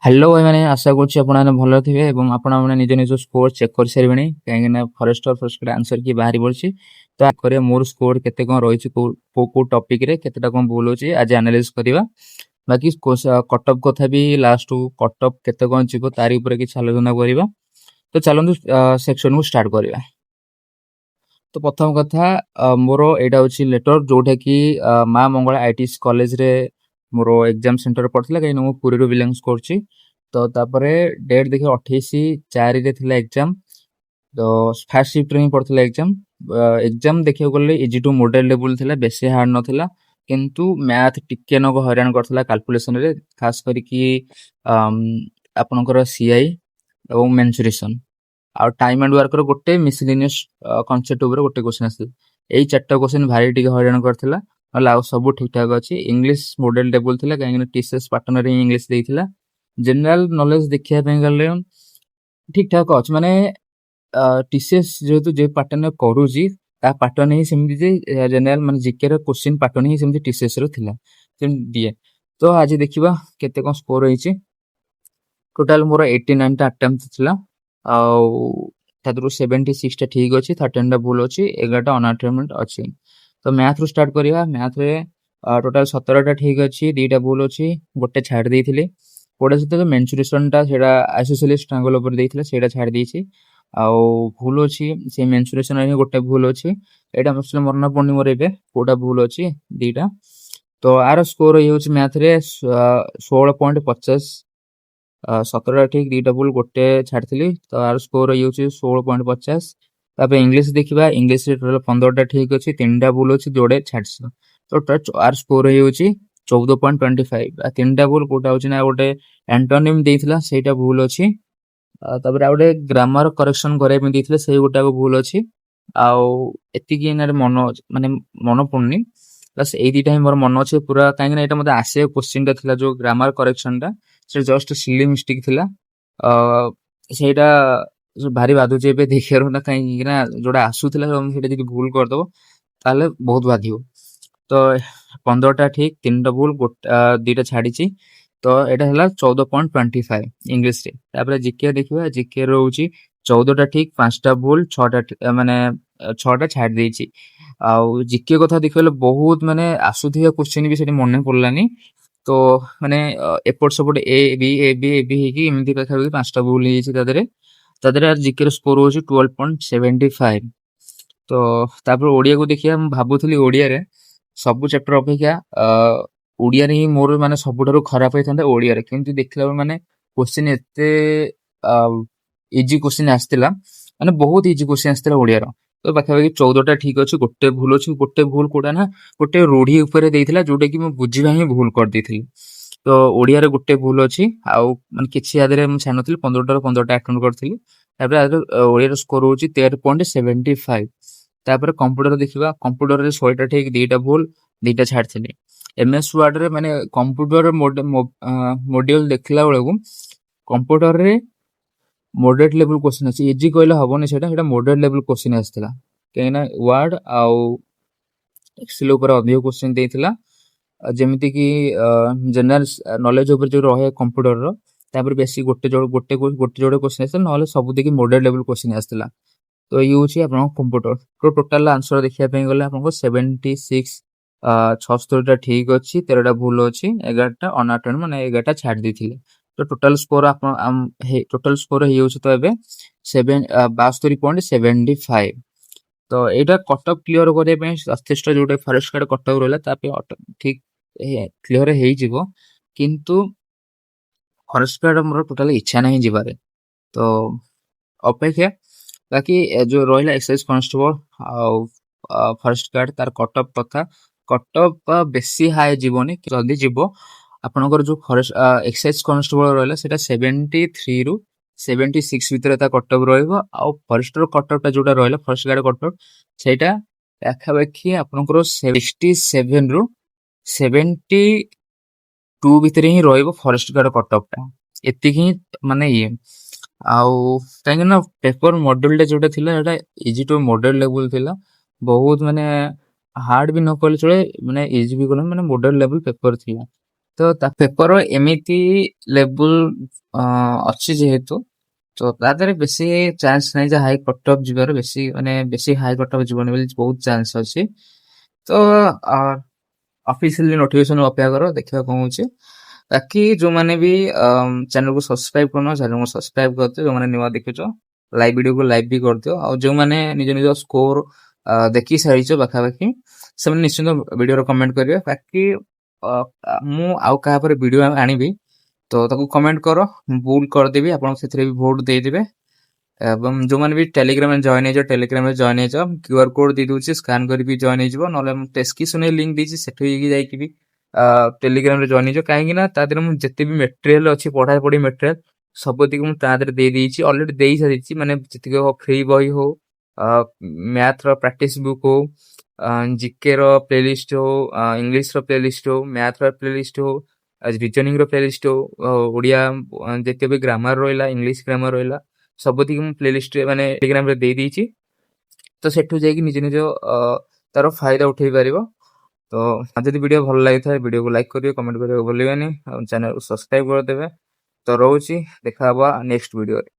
Hello ଭାଇମାନେ, ଆଶା କରୁଛି ଆପଣମାନେ ଭଲ ଥିବେ ଏବଂ ଆପଣମାନେ ନିଜ ନିଜ ସ୍କୋର ଚେକ୍ କରିସାରିବେଣି, କାହିଁକିନା ଫରେଷ୍ଟର ଫରେଷ୍ଟ ଆନ୍ସର କି ବାହାରି ପଡିଛି। ତ ଆକରେ ମୋର ସ୍କୋର କେତେ କଣ ରହିଛି, କୋଉ ଟପିକରେ କେତେଟା କଣ ଭୁଲ ଅଛି ଆଜି ଆନାଲାଇଜ କରିବା। ବାକି କଟଅଫ କଥା ବି ଲାଷ୍ଟକୁ କଟଅଫ କେତେ କଣ ଯିବ ତାରି ଉପରେ କିଛି ଆଲୋଚନା କରିବା। ତ ଚାଲନ୍ତୁ ସେକ୍ସନକୁ ଷ୍ଟାର୍ଟ କରିବା। ତ ପ୍ରଥମ କଥା, ମୋର ଏଇଟା ହଉଛି ଲେଟର ଯୋଉଟା କି ମା ମଙ୍ଗଳା ଆଇଟିଏସ୍ କଲେଜରେ ମୋର ଏକ୍ଜାମ ସେଣ୍ଟର ପଡ଼ିଥିଲା, କାହିଁକିନା ମୁଁ ପୁରୀରୁ ବିଲଙ୍ଗସ୍ କରୁଛି। ତ ତାପରେ ଡେଟ୍ ଦେଖିବା 28/4 ଥିଲା ଏକ୍ଜାମ। ତ ଫାର୍ଷ୍ଟ ସିଫ୍ଟରେ ହିଁ ପଡ଼ିଥିଲା ଏକ୍ଜାମ। ଏକ୍ଜାମ ଦେଖିବାକୁ ଗଲେ ଇଜି ଟୁ ମଡେଲ ଲେବୁଲ ଥିଲା, ବେଶୀ ହାର୍ଡ ନଥିଲା। କିନ୍ତୁ ମ୍ୟାଥ ଟିକେ ନକ ହଇରାଣ କରିଥିଲା କାଲକୁଲେସନରେ, ଖାସ କରିକି ଆପଣଙ୍କର ସିଆଇ ଏବଂ ମେନ୍ସୁରେସନ୍ ଆଉ ଟାଇମ୍ ଆଣ୍ଡ ୱାର୍କର ଗୋଟେ ମିସଲିନିୟସ୍ କନସେପ୍ଟ ଉପରେ ଗୋଟେ କ୍ୱେଶ୍ଚନ ଆସିଥିଲା। ଏଇ ଚାରିଟା କ୍ୱେଶ୍ଚନ ଭାରି ଟିକେ ହଇରାଣ କରିଥିଲା, ନହେଲେ ଆଉ ସବୁ ଠିକ୍ ଠାକ୍ ଅଛି। ଇଂଲିଶ ମଡେଲ ଟେବୁଲ ଥିଲା, କାହିଁକିନା ଟିସିଏସ୍ ପାର୍ଟନର ହିଁ ଇଂଲିଶ ଦେଇଥିଲା। ଜେନେରାଲ ନଲେଜ ଦେଖିବା ପାଇଁ ଗଲେ ଠିକ୍ ଠାକ୍ ଅଛି, ମାନେ ଟିସିଏସ୍ ଯେହେତୁ ଯେ ପାଟର୍ନ କରୁଛି ତା ପାଟର୍ନ ହିଁ ସେମିତି ଯେ ଜେନେରାଲ ମାନେ ଜିକେ ର କ୍ୱେଶ୍ଚନ ପାଟର୍ନ ହିଁ ସେମିତି ଟିସିଏସ୍ ର ଥିଲା, ସେମିତି ଦିଏ। ତ ଆଜି ଦେଖିବା କେତେ କଣ ସ୍କୋର ହେଇଛି। ଟୋଟାଲ ମୋର 89ଟା ଆଟେମ୍ପ୍ଟ ଥିଲା, ଆଉ ତା ଦେହରୁ 76ଟା ଠିକ୍ ଅଛି, 13ଟା ଭୁଲ ଅଛି, 11ଟା ଅନଆଟେମ୍ପ୍ଟ ଅଛି। ତ ମ୍ୟାଥରୁ ଷ୍ଟାର୍ଟ କରିବା। ମ୍ୟାଥରେ ଟୋଟାଲ 17ଟା ଠିକ୍ ଅଛି, 2ଟା ଭୁଲ ଅଛି, ଗୋଟେ ଛାଡ଼ି ଦେଇଥିଲି। କୋଉଟା ସହିତ ମେନ୍ସୁରେସନଟା ସେଇଟା ଆଇସୋସେଲିସ୍ ଟ୍ରାଙ୍ଗଲ ଉପରେ ଦେଇଥିଲା, ସେଇଟା ଛାଡ଼ି ଦେଇଛି। ଆଉ ଭୁଲ ଅଛି ସେ ମେନ୍ସୁରେସନ ହିଁ ଗୋଟେ ଭୁଲ ଅଛି। ଏଇଟା ମନେ ପଡୁନି ମୋର ଏବେ କୋଉଟା ଭୁଲ ଅଛି, 2ଟା। ତ ଆର ସ୍କୋର ହେଇଯାଉଛି ମ୍ୟାଥରେ 16.50। 17ଟା ଠିକ୍, 2ଟା ଭୁଲ, ଗୋଟେ ଛାଡ଼ିଥିଲି। ତ ଆର ସ୍କୋର ହେଇଯାଉଛି 16.50। ତାପରେ ଇଂଲିଶ ଦେଖିବା। ଇଂଲିଶରେ ଟୋଟାଲ 15ଟା ଠିକ୍ ଅଛି, 3ଟା ଭୁଲ ଅଛି, ଯୋଡ଼େ ଛାଡ଼ିଛି। ତ ଆର ସ୍କୋର ହେଇଯାଉଛି 14.25। 3ଟା ଭୁଲ କୋଉଟା ହଉଛି ନା ଗୋଟେ ଆଣ୍ଟୋନିମ୍ ଦେଇଥିଲା, ସେଇଟା ଭୁଲ ଅଛି। ତାପରେ ଆଉ ଗୋଟେ ଗ୍ରାମାର କରେକ୍ସନ କରିବା ପାଇଁ ଦେଇଥିଲେ, ସେଇ ଗୋଟାକ ଭୁଲ ଅଛି। ଆଉ ଏତିକି ଏଇନାରେ ମାନେ ମନେ ପଡୁନି। ପ୍ଲସ୍ ଏଇ ଦିଟା ହିଁ ମୋର ମନେ ଅଛି ପୁରା, କାହିଁକିନା ଏଇଟା ମୋତେ ଆସିବା କୋଶ୍ଚିନ୍ଟା ଥିଲା, ଯୋଉ ଗ୍ରାମାର କରେକ୍ସନଟା ସେଟା ଜଷ୍ଟ ସିଲି ମିଷ୍ଟେକ୍ ଥିଲା। ସେଇଟା ଭାରି ବାଧୁଛି ଏବେ ଦେଖିବାରୁ, ନା କାହିଁକିନା ଯୋଉଟା ଆସୁଥିଲା ସେଇଟା ଯଦି ଭୁଲ କରିଦବ ତାହେଲେ ବହୁତ ବାଧିବ। ତ 15ଟା ଠିକ୍, 3ଟା ଭୁଲ, 2ଟା ଛାଡ଼ିଛି। ତ ଏଇଟା ହେଲା 14.25 ଇଂଲିଶରେ। ତାପରେ ଜିକେ ଦେଖିବା। ଜିକେ ରହୁଛି 14ଟା ଠିକ୍, 5ଟା ଭୁଲ, 6ଟା ଛାଡ଼ି ଦେଇଛି। ଆଉ ଜିକେ କଥା ଦେଖିଲେ ବହୁତ ମାନେ ଆସୁଥିବା କୋଶ୍ଚିନ୍ ବି ସେଠି ମନେ ପଡିଲାନି। ତ ମାନେ ଏପଟ ସେପଟ ଏ ବି ହେଇକି ଏମିତି ପାଖାପାଖି 5ଟା ଭୁଲ ହେଇଯାଇଛି ତା ଦେହରେ ଜିକେ ର ସ୍କୋର ହଉଛି 12.75। ତ ତାପରେ ଓଡିଆକୁ ଦେଖିବା। ମୁଁ ଭାବୁଥିଲି ଓଡିଆରେ ସବୁ ଚାପ୍ଟର ଅପେକ୍ଷା ଓଡିଆରେ ହିଁ ମୋର ମାନେ ସବୁଠାରୁ ଖରାପ ହେଇଥାନ୍ତା ଓଡିଆରେ, କିନ୍ତୁ ଦେଖିଲା ବେଳକୁ ମାନେ କୋଶ୍ଚିନ୍ ଏତେ ଇଜି କୋଶ୍ଚିନ୍ ଆସିଥିଲା, ମାନେ ବହୁତ ଇଜି କୋଶ୍ଚିନ୍ ଆସିଥିଲା ଓଡିଆର। ତ ପାଖାପାଖି 14ଟା ଠିକ୍ ଅଛି, ଗୋଟେ ଭୁଲ ଅଛି। ଗୋଟେ ଭୁଲ କୋଉଟା ନା ଗୋଟେ ରୂଢି ଉପରେ ଦେଇଥିଲା, ଯୋଉଟା କି ମୁଁ ବୁଝିବା ହିଁ ଭୁଲ କରିଦେଇଥିଲି। ତ ଓଡିଆରେ ଗୋଟେ ଭୁଲ ଅଛି, ଆଉ ମାନେ କିଛି ଆଦେହରେ ମୁଁ ଛାଡ଼ିନଥିଲି, 15ଟାରୁ 15ଟା ଆଟେମ୍ପ୍ଟ କରିଥିଲି। ତାପରେ ଓଡିଆର ସ୍କୋର ହଉଛି 13.75। ତାପରେ କମ୍ପ୍ୟୁଟର ଦେଖିବା। କମ୍ପ୍ୟୁଟରରେ 100ଟା ଠିକ୍, 2ଟା ଭୁଲ, 2ଟା ଛାଡ଼ିଥିଲି। MS ୱାର୍ଡରେ ମାନେ କମ୍ପ୍ୟୁଟର ମଡ୍ୟୁଲ ଦେଖିଲା ବେଳକୁ କମ୍ପ୍ୟୁଟରରେ ମଡରେଟ ଲେଭେଲ କ୍ୱେଶ୍ଚିନ୍ ଅଛି। ଇଜି କହିଲେ ହବନି, ସେଇଟା ମଡରେଟ ଲେଭେଲ କ୍ୱେଶ୍ଚିନ୍ ଆସିଥିଲା, କାହିଁକିନା ୱାର୍ଡ ଆଉ ଏକ୍ସେଲ ଉପରେ ଅଧିକ କ୍ୱେଶ୍ଚିନ୍ ଦେଇଥିଲା। ଯେମିତିକି ଜେନେରାଲ ନଲେଜ ଉପରେ ଯୋଉ ରହେ କମ୍ପ୍ୟୁଟରର, ତାପରେ ବେଶୀ ଗୋଟେ ଯୋଡେ କ୍ୱେଶ୍ଚିନ୍ ଆସିଥିଲା, ନହେଲେ ସବୁ ଦେଖି ମଡରେଟ ଲେଭେଲ କ୍ୱେଶ୍ଚିନ୍ ଆସିଥିଲା। ତ ଇଏ ହଉଛି ଆପଣଙ୍କ କମ୍ପ୍ୟୁଟର। ତ ଟୋଟାଲ ଆନ୍ସର ଦେଖିବା ପାଇଁ ଗଲେ ଆପଣଙ୍କ 76, 76ଟା ଠିକ୍ ଅଛି, 13ଟା ଭୁଲ ଅଛି, 11ଟା ଅନଆଟେମ୍ପ୍ଟ, ମାନେ 11ଟା ଛାଡ଼ି ଦେଇଥିଲେ। ତ ଟୋଟାଲ ସ୍କୋର ହେଇଯାଉଛି ତ ଏବେ 72.75। ତ ଏଇଟା କଟଅଫ କ୍ଲିୟର କରିବା ପାଇଁ ଯଥେଷ୍ଟ, ଯୋଉଟା ଫରେଷ୍ଟ ଗାର୍ଡ କଟଅଫ ରହିଲା ତା ପାଇଁ ଠିକ୍ କ୍ଲିୟର ହେଇଯିବ। କିନ୍ତୁ ଫରେଷ୍ଟ ଗାର୍ଡ ମୋର ଟୋଟାଲି ଇଚ୍ଛା ନାହିଁ ଯିବାରେ, ତ ଅପେକ୍ଷା। ବାକି ଯୋଉ ରହିଲା ଏକ୍ସାଇଜ କନଷ୍ଟେବଳ ଆଉ ଫରେଷ୍ଟ ଗାର୍ଡ, ତାର କଟଅଫ କଥା, କଟଅଫ ବେଶୀ ହାଇ ଯିବନି, ଯଦି ଯିବ ଆପଣଙ୍କର ଯୋଉ ଫରେଷ୍ଟ ଏକ୍ସାଇଜ କନଷ୍ଟେବଳ ରହିଲା ସେଟା 73ରୁ 76 ଭିତରେ ତା କଟଅଫ ରହିବ। ଆଉ ଫରେଷ୍ଟର କଟଅଫଟା ଯୋଉଟା ରହିଲା, ଫରେଷ୍ଟ ଗାର୍ଡ କଟଅଫ, ସେଇଟା ପାଖାପାଖି ଆପଣଙ୍କର 67ରୁ 72 ଭିତରେ ହିଁ ରହିବ ଫରେଷ୍ଟ ଗାର୍ଡ କଟଅଫଟା। ଏତିକି ହିଁ ମାନେ ଇଏ। ଆଉ କାହିଁକି ନା ପେପର ମଡେଲଟା ଯୋଉଟା ଥିଲା ସେଟା ଇଜି ଟୁ ମଡେଲ ଲେବୁଲ ଥିଲା, ବହୁତ ମାନେ ହାର୍ଡ ବି ନ କହିଲେ ଚଳେ, ମାନେ ଇଜି ବି କହିଲେ, ମାନେ ମଡେଲ ଲେବୁଲ ପେପର ଥିଲା। ତ ତା ପେପର ଏମିତି ଲେବୁଲ ଅଛି ଯେହେତୁ ତ ତା ଦେହରେ ବେଶୀ ଚାନ୍ସ ନାହିଁ ଯେ ହାଇ କଟ୍ ଅଫ୍ ଯିବାର ବେଶୀ ହାଇ କଟ୍ ଅଫ୍ ଯିବନି ବୋଲି ବହୁତ ଚାନ୍ସ ଅଛି। ତ ଅଫିସିଆଲି ନୋଟିଫିକେସନ ଅପେକ୍ଷା କର ଦେଖିବା କଣ ହଉଛି। ବାକି ଯୋଉମାନେ ବି ଚ୍ୟାନେଲକୁ ସବସ୍କ୍ରାଇବ କରୁନ ଚ୍ୟାନେଲକୁ ସବସ୍କ୍ରାଇବ କରିଦିଅ। ଯୋଉମାନେ ନୂଆ ଦେଖୁଛ ଲାଇଭ ଭିଡିଓକୁ ଲାଇଭ ବି କରିଦିଅ। ଆଉ ଯୋଉମାନେ ନିଜ ନିଜ ସ୍କୋର ଦେଖି ସାରିଛ ପାଖାପାଖି ସେମାନେ ନିଶ୍ଚିନ୍ତ ଭିଡିଓର କମେଣ୍ଟ କରିବେ। ବାକି ମୁଁ ଆଉ କାହା ପରେ ଭିଡିଓ ଆଣିବି ତ ତାକୁ କମେଣ୍ଟ କର, ମୁଁ ଭୁଲ କରିଦେବି, ଆପଣ ସେଥିରେ ବି ଭୋଟ ଦେଇଦେବେ। ଏବଂ ଯୋଉମାନେ ବି ଟେଲିଗ୍ରାମରେ ଜଏନ୍ ହେଇଯାଅ ଟେଲିଗ୍ରାମରେ ଜଏନ୍ ହେଇଯାଅ, କ୍ୟୁଆର କୋଡ ଦେଇଦଉଛି ସ୍କାନ କରିକି ଜଏନ୍ ହେଇଯିବ। ନହେଲେ ମୁଁ ଡେସ୍କ୍ରିପସନରେ ଲିଙ୍କ ଦେଇଛି ସେଠୁ ଯାଇକି ବି ଟେଲିଗ୍ରାମରେ ଜଏନ୍ ହେଇଯିବ। କାହିଁକି ନା ତା ଦେହରେ ମୁଁ ଯେତେ ବି ମେଟେରିଆଲ ଅଛି ପଢାପଢି ମେଟେରିଆଲ ସବୁତିକି ମୁଁ ତା ଦେହରେ ଦେଇଦେଇଛି, ଅଲରେଡି ଦେଇ ସାରିଛି। ମାନେ ଯେତିକି ଫ୍ରି ବହି ହଉ, ମ୍ୟାଥ ର ପ୍ରାକ୍ଟିସ ବୁକ୍ ହଉ, ଜିକେ ର ପ୍ଲେଲିଷ୍ଟ ହଉ, ଇଂଲିଶ ର ପ୍ଲେଲିଷ୍ଟ ହଉ, ମ୍ୟାଥ ର ପ୍ଲେଲିଷ୍ଟ ହଉ, ରିଜନିଂ ର ପ୍ଲେଲିଷ୍ଟ ହଉ, ଓଡିଆ ଯେତେ ବି ଗ୍ରାମାର ରହିଲା, ଇଂଲିଶ ଗ୍ରାମାର ରହିଲା, ସବୁତିକି ମୁଁ ପ୍ଲେଲିଷ୍ଟ ମାନେ ଟେଲିଗ୍ରାମରେ ଦେଇଦେଇଛି। ତ ସେଠୁ ଯାଇକି ନିଜ ନିଜ ତାର ଫାଇଦା ଉଠେଇ ପାରିବ। ତ ଯଦି ଭିଡିଓ ଭଲ ଲାଗିଥାଏ ଭିଡିଓକୁ ଲାଇକ୍ କରିବେ, କମେଣ୍ଟ କରିବାକୁ ଭୁଲିବେନି, ଆଉ ଚ୍ୟାନେଲକୁ ସବସ୍କ୍ରାଇବ କରିଦେବେ। ତ ରହୁଛି, ଦେଖା ହବା ନେକ୍ସଟ ଭିଡିଓରେ।